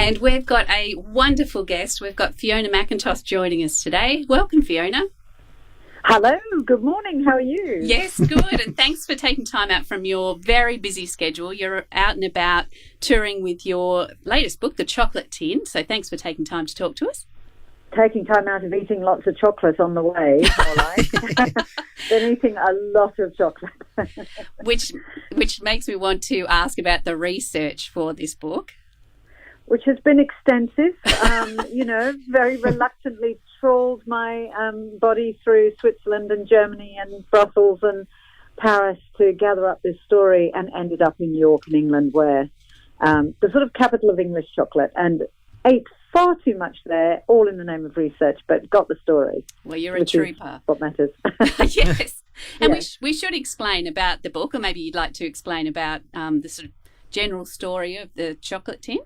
And we've got a wonderful guest. We've got Fiona McIntosh joining us today. Welcome, Fiona. Hello, good morning. How are you? Yes, good. And thanks for taking time out from your very busy schedule. You're out and about touring with your latest book, The Chocolate Tin. So thanks for taking time to talk to us. Taking time out of eating lots of chocolate on the way, more like. Been eating a lot of chocolate. Which makes me want to ask about the research for this book. Which has been extensive. Very reluctantly trawled my body through Switzerland and Germany and Brussels and Paris to gather up this story, and ended up in York in England, where the sort of capital of English chocolate, and ate far too much there, all in the name of research, but got the story. Well, you're a trooper. What matters. Yes. And yes. we should explain about the book, or maybe you'd like to explain about the sort of general story of The Chocolate Tin.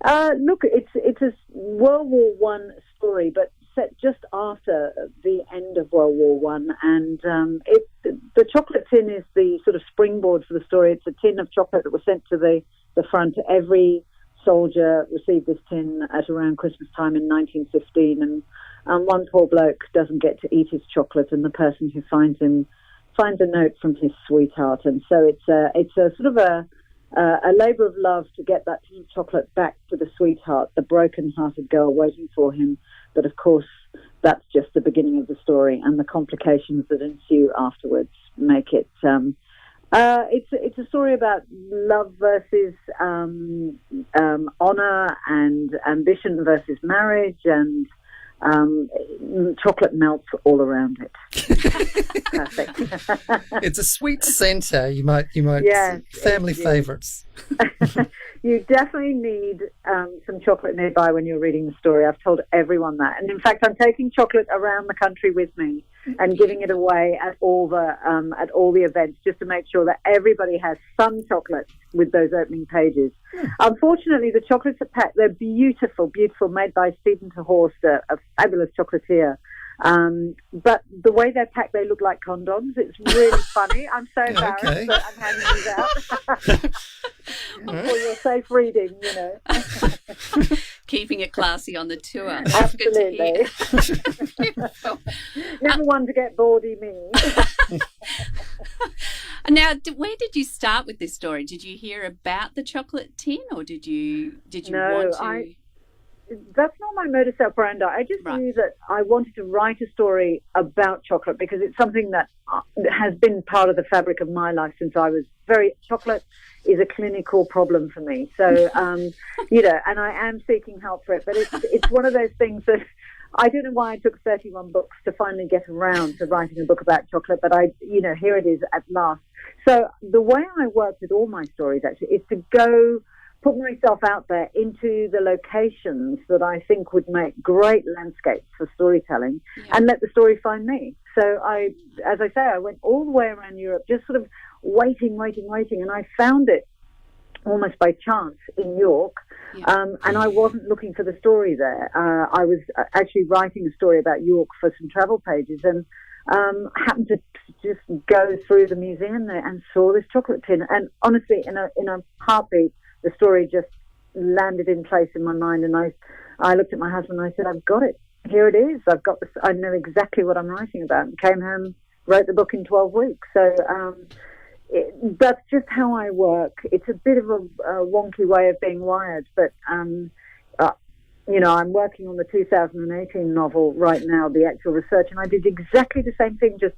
Look, it's a World War One story, but set just after the end of World War One, and the chocolate tin is the sort of springboard for the story. It's a tin of chocolate that was sent to the front. Every soldier received this tin at around Christmas time in 1915, and one poor bloke doesn't get to eat his chocolate, and the person who finds him finds a note from his sweetheart, and so it's a sort of a labour of love to get that tin of chocolate back to the sweetheart, the broken-hearted girl waiting for him. But of course, that's just the beginning of the story, and the complications that ensue afterwards make it. It's a story about love versus honour, and ambition versus marriage, and chocolate melts all around it. Perfect. It's a sweet centre. You might. Yes, family favourites. You definitely need some chocolate nearby when you're reading the story. I've told everyone that, and in fact, I'm taking chocolate around the country with me and giving it away at all the events, just to make sure that everybody has some chocolate with those opening pages. Unfortunately, the chocolates are packed. They're beautiful, made by Stephen Horst, a fabulous chocolatier. But the way they're packed, they look like condoms. It's really funny. I'm so embarrassed that I'm handing these out. For your safe reading, Keeping it classy on the tour. Absolutely. Never one to get bawdy me. Now, where did you start with this story? Did you hear about the chocolate tin, or did you want to? That's not my modus operandi. I just knew that I wanted to write a story about chocolate, because it's something that has been part of the fabric of my life since I was chocolate is a clinical problem for me. So, and I am seeking help for it, but it's one of those things that I don't know why I took 31 books to finally get around to writing a book about chocolate, but here it is at last. So the way I work with all my stories actually is to go put myself out there into the locations that I think would make great landscapes for storytelling, and let the story find me. So I went all the way around Europe, just sort of waiting, and I found it almost by chance in York, and I wasn't looking for the story there. I was actually writing a story about York for some travel pages, and happened to just go through the museum there and saw this chocolate tin, and honestly, in a heartbeat, the story just landed in place in my mind, and I looked at my husband and I said, I've got it. Here it is. I've got this. I know exactly what I'm writing about. And came home, wrote the book in 12 weeks. So that's just how I work. It's a bit of a wonky way of being wired, but I'm working on the 2018 novel right now, the actual research, and I did exactly the same thing, just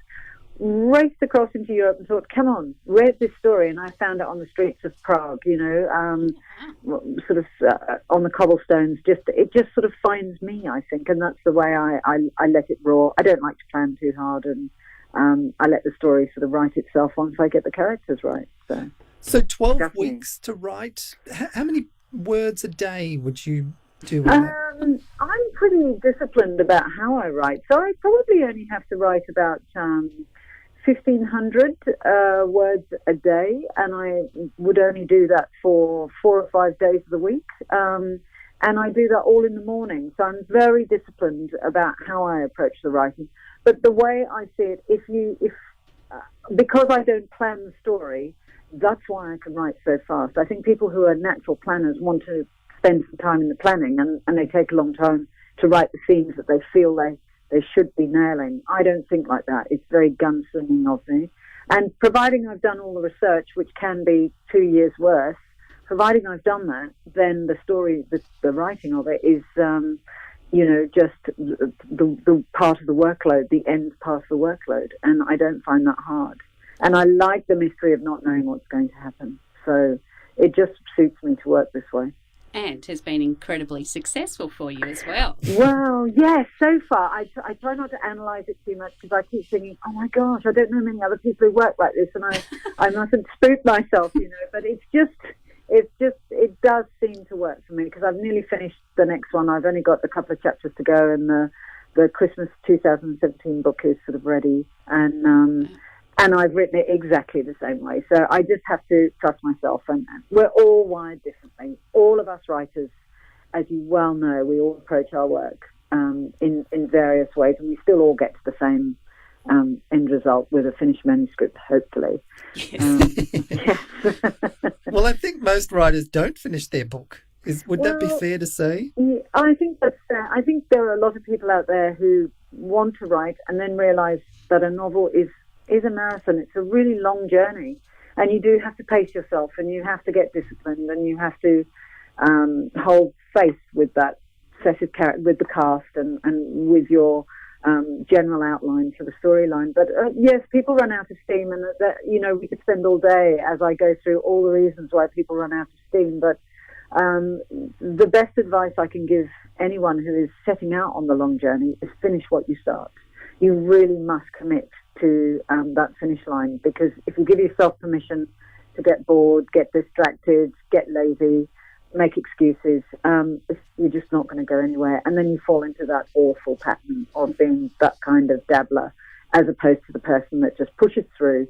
raced across into Europe and thought, come on, where's this story? And I found it on the streets of Prague, sort of on the cobblestones. It just sort of finds me, I think, and that's the way I let it raw. I don't like to plan too hard, and I let the story sort of write itself once I get the characters right. So 12 weeks to write. How many words a day would you do? I'm pretty disciplined about how I write, so I probably only have to write about 1,500 words a day, and I would only do that for 4 or 5 days of the week. And I do that all in the morning, so I'm very disciplined about how I approach the writing. But the way I see it, because I don't plan the story, that's why I can write so fast. I think people who are natural planners want to spend some time in the planning, and they take a long time to write the scenes that they feel they should be nailing. I don't think like that. It's very gunslinging of me. And providing I've done all the research, which can be 2 years worth, providing I've done that, then the story, the writing of it is, just the part of the workload, the end part of the workload. And I don't find that hard. And I like the mystery of not knowing what's going to happen. So it just suits me to work this way. And has been incredibly successful for you as well. Well, yes, so far. I try not to analyse it too much because I keep thinking, oh my gosh, I don't know many other people who work like this, and I mustn't spook myself, But it does seem to work for me because I've nearly finished the next one. I've only got a couple of chapters to go, and the Christmas 2017 book is sort of ready, and I've written it exactly the same way. So I just have to trust myself. And we're all wired differently. All of us writers, as you well know, we all approach our work in various ways, and we still all get to the same end result with a finished manuscript, hopefully. Yes. Well, I think most writers don't finish their book. Would that be fair to say? Yeah, I think that's fair. I think there are a lot of people out there who want to write and then realise that a novel is a marathon. It's a really long journey, and you do have to pace yourself, and you have to get disciplined, and you have to hold faith with that set of with the cast and with your general outline for the storyline. But yes, people run out of steam, and we could spend all day as I go through all the reasons why people run out of steam. But the best advice I can give anyone who is setting out on the long journey is finish what you start. You really must commit to that finish line, because if you give yourself permission to get bored, get distracted, get lazy, make excuses, you're just not going to go anywhere, and then you fall into that awful pattern of being that kind of dabbler as opposed to the person that just pushes through,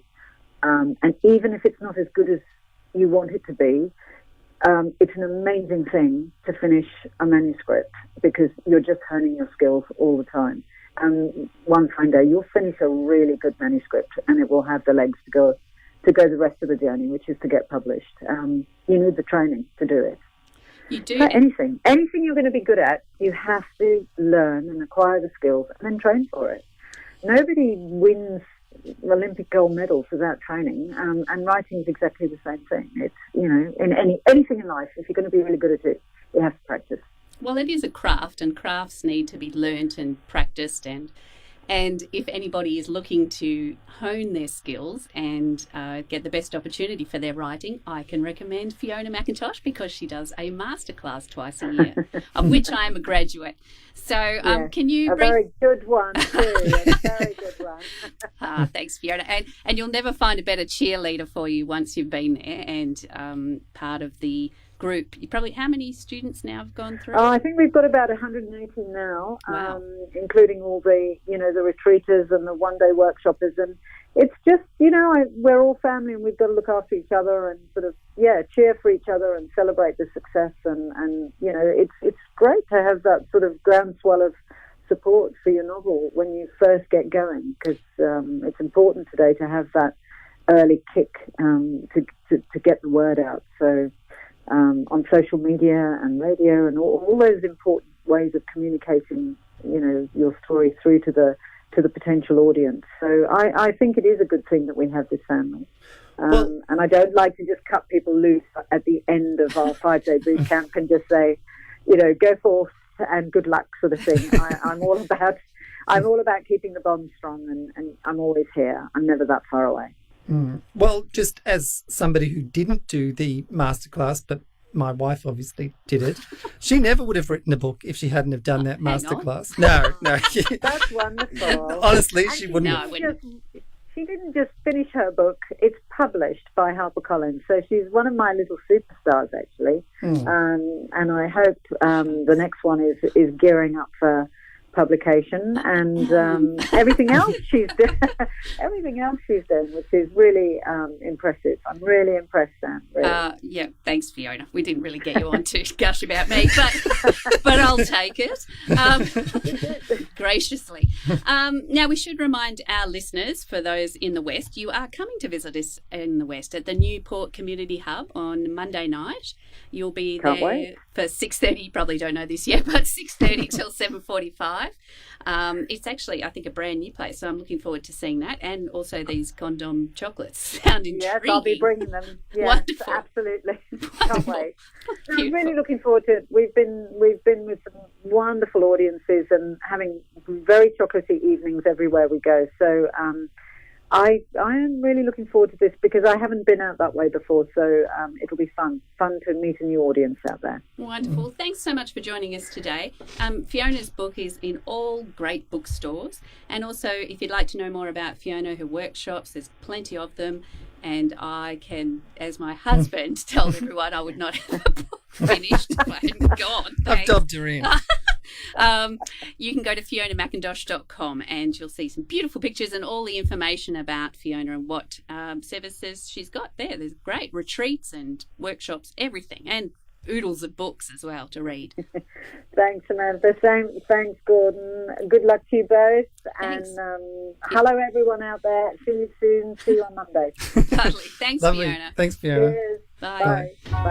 and even if it's not as good as you want it to be, it's an amazing thing to finish a manuscript because you're just honing your skills all the time. And one fine day you'll finish a really good manuscript, and it will have the legs to go the rest of the journey, which is to get published. You need the training to do it. You do. So anything you're going to be good at, you have to learn and acquire the skills and then train for it. Nobody wins Olympic gold medals without training, and writing is exactly the same thing. It's in anything in life, if you're going to be really good at it, you have to practice. Well, it is a craft, and crafts need to be learnt and practiced. And if anybody is looking to hone their skills and get the best opportunity for their writing, I can recommend Fiona McIntosh, because she does a masterclass twice a year, of which I am a graduate. So can you... very good one, too. A very good one. Thanks, Fiona. And you'll never find a better cheerleader for you once you've been there and part of the group. You probably, how many students now have gone through? I think we've got about 180 now, wow. Including all the, the retreaters and the one-day workshoppers. And it's just, we're all family, and we've got to look after each other and sort of, cheer for each other and celebrate the success. And it's great to have that sort of groundswell of support for your novel when you first get going, because it's important today to have that early kick to get the word out. So on social media and radio and all those important ways of communicating, your story through to the potential audience. So I think it is a good thing that we have this family. And I don't like to just cut people loose at the end of our 5-day boot camp and just say, go forth and good luck sort of thing. I'm all about keeping the bond strong, and I'm always here. I'm never that far away. Mm. Well, just as somebody who didn't do the masterclass, but my wife obviously did it, she never would have written a book if she hadn't have done that masterclass. No. That's wonderful. Honestly, and she wouldn't have. She didn't just finish her book. It's published by HarperCollins. So she's one of my little superstars, actually. And I hope the next one is gearing up for publication, and everything else she's done, which is really impressive. I'm really impressed, Sam. Really. Yeah, thanks, Fiona. We didn't really get you on to gush about me, but I'll take it graciously. Now, we should remind our listeners, for those in the West, you are coming to visit us in the West at the Newport Community Hub on Monday night. You'll be there for 6:30. You probably don't know this yet, but 6:30 till 7:45. It's actually, I think, a brand new place, so I'm looking forward to seeing that, and also these condom chocolates sound intriguing. Yes, I'll be bringing them. Yes, wonderful. Absolutely. Can't wait. I'm really looking forward to it. We've been with some wonderful audiences and having very chocolatey evenings everywhere we go. So I am really looking forward to this because I haven't been out that way before, so it'll be fun to meet a new audience out there. Wonderful. Thanks so much for joining us today. Fiona's book is in all great bookstores, and also if you'd like to know more about Fiona, her workshops, there's plenty of them, and I can, as my husband, tell everyone I would not have a book finished if I hadn't gone. I've dubbed her in. You can go to FionaMcIntosh.com and you'll see some beautiful pictures and all the information about Fiona and what services she's got there. There's great retreats and workshops, everything, and oodles of books as well to read. Thanks, Samantha. Thanks, Gordon. Good luck to you both. Thanks. And hello, everyone out there. See you soon. See you on Monday. Totally. Thanks, Lovely. Fiona. Thanks, Fiona. Cheers. Bye. Bye.